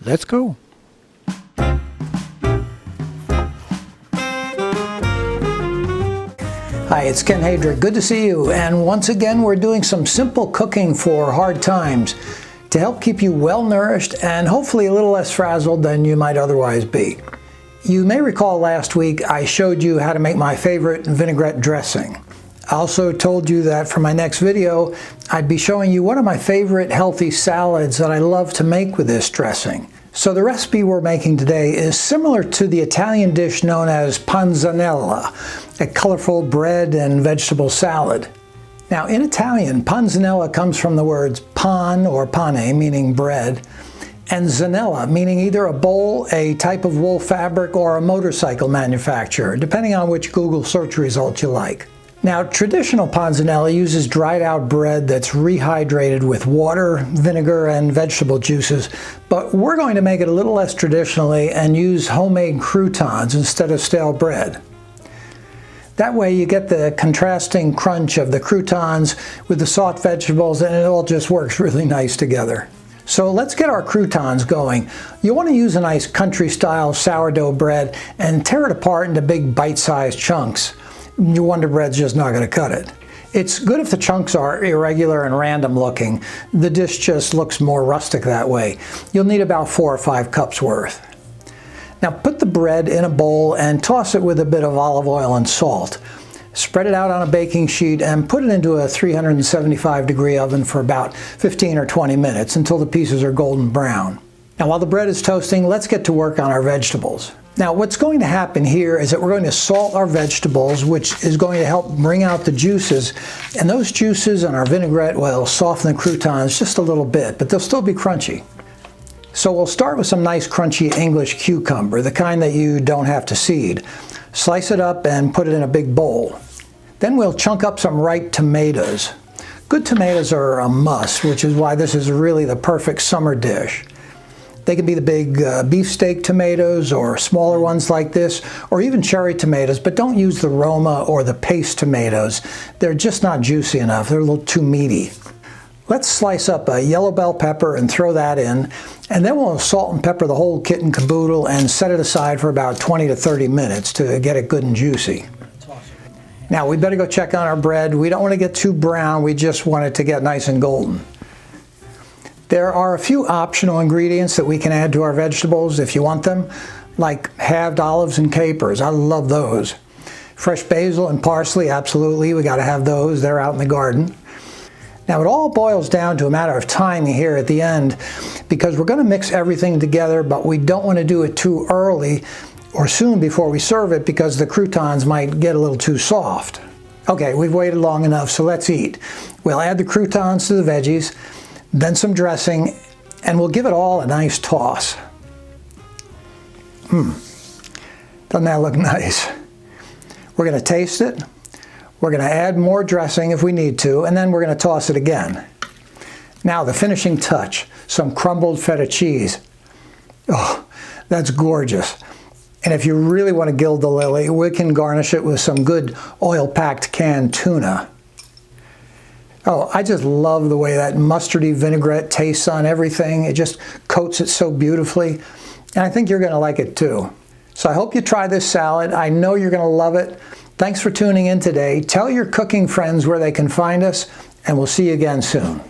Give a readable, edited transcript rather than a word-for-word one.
Let's go. Hi, it's Ken Hadrick. Good to see you. And once again, we're doing some simple cooking for hard times to help keep you well nourished and hopefully a little less frazzled than you might otherwise be. You may recall last week I showed you how to make my favorite vinaigrette dressing. I also told you that for my next video, I'd be showing you one of my favorite healthy salads that I love to make with this dressing. So the recipe we're making today is similar to the Italian dish known as panzanella, a colorful bread and vegetable salad. Now in Italian, panzanella comes from the words pan or pane, meaning bread, and zanella, meaning either a bowl, a type of wool fabric, or a motorcycle manufacturer, depending on which Google search result you like. Now, traditional panzanella uses dried out bread that's rehydrated with water, vinegar, and vegetable juices, but we're going to make it a little less traditionally and use homemade croutons instead of stale bread. That way you get the contrasting crunch of the croutons with the soft vegetables, and it all just works really nice together. So let's get our croutons going. You want to use a nice country-style sourdough bread and tear it apart into big bite-sized chunks. Your Wonder Bread's just not going to cut it. It's good if the chunks are irregular and random looking. The dish just looks more rustic that way. You'll need about 4 or 5 cups worth. Now put the bread in a bowl and toss it with a bit of olive oil and salt. Spread it out on a baking sheet and put it into a 375-degree oven for about 15 or 20 minutes until the pieces are golden brown. Now while the bread is toasting, let's get to work on our vegetables. Now what's going to happen here is that we're going to salt our vegetables, which is going to help bring out the juices, and those juices and our vinaigrette will soften the croutons just a little bit, but they'll still be crunchy. So we'll start with some nice crunchy English cucumber, the kind that you don't have to seed. Slice it up and put it in a big bowl. Then we'll chunk up some ripe tomatoes. Good tomatoes are a must, which is why this is really the perfect summer dish. They can be the big beefsteak tomatoes or smaller ones like this, or even cherry tomatoes, but don't use the Roma or the paste tomatoes. They're just not juicy enough. They're a little too meaty. Let's slice up a yellow bell pepper and throw that in, and then we'll salt and pepper the whole kit and caboodle and set it aside for about 20 to 30 minutes to get it good and juicy. Now we better go check on our bread. We don't want to get too brown, we just want it to get nice and golden. There are a few optional ingredients that we can add to our vegetables if you want them, like halved olives and capers. I love those. Fresh basil and parsley, absolutely, we got to have those. They're out in the garden. Now it all boils down to a matter of timing here at the end, because we're going to mix everything together, but we don't want to do it too early or soon before we serve it, because the croutons might get a little too soft. Okay, we've waited long enough, so let's eat. We'll add the croutons to the veggies, then some dressing, and we'll give it all a nice toss. Doesn't that look nice? We're going to taste it. We're going to add more dressing if we need to, and then we're going to toss it again. Now the finishing touch, some crumbled feta cheese. Oh, that's gorgeous. And if you really want to gild the lily, we can garnish it with some good oil-packed canned tuna. Oh, I just love the way that mustardy vinaigrette tastes on everything. It just coats it so beautifully. And I think you're going to like it too. So I hope you try this salad. I know you're going to love it. Thanks for tuning in today. Tell your cooking friends where they can find us, and we'll see you again soon.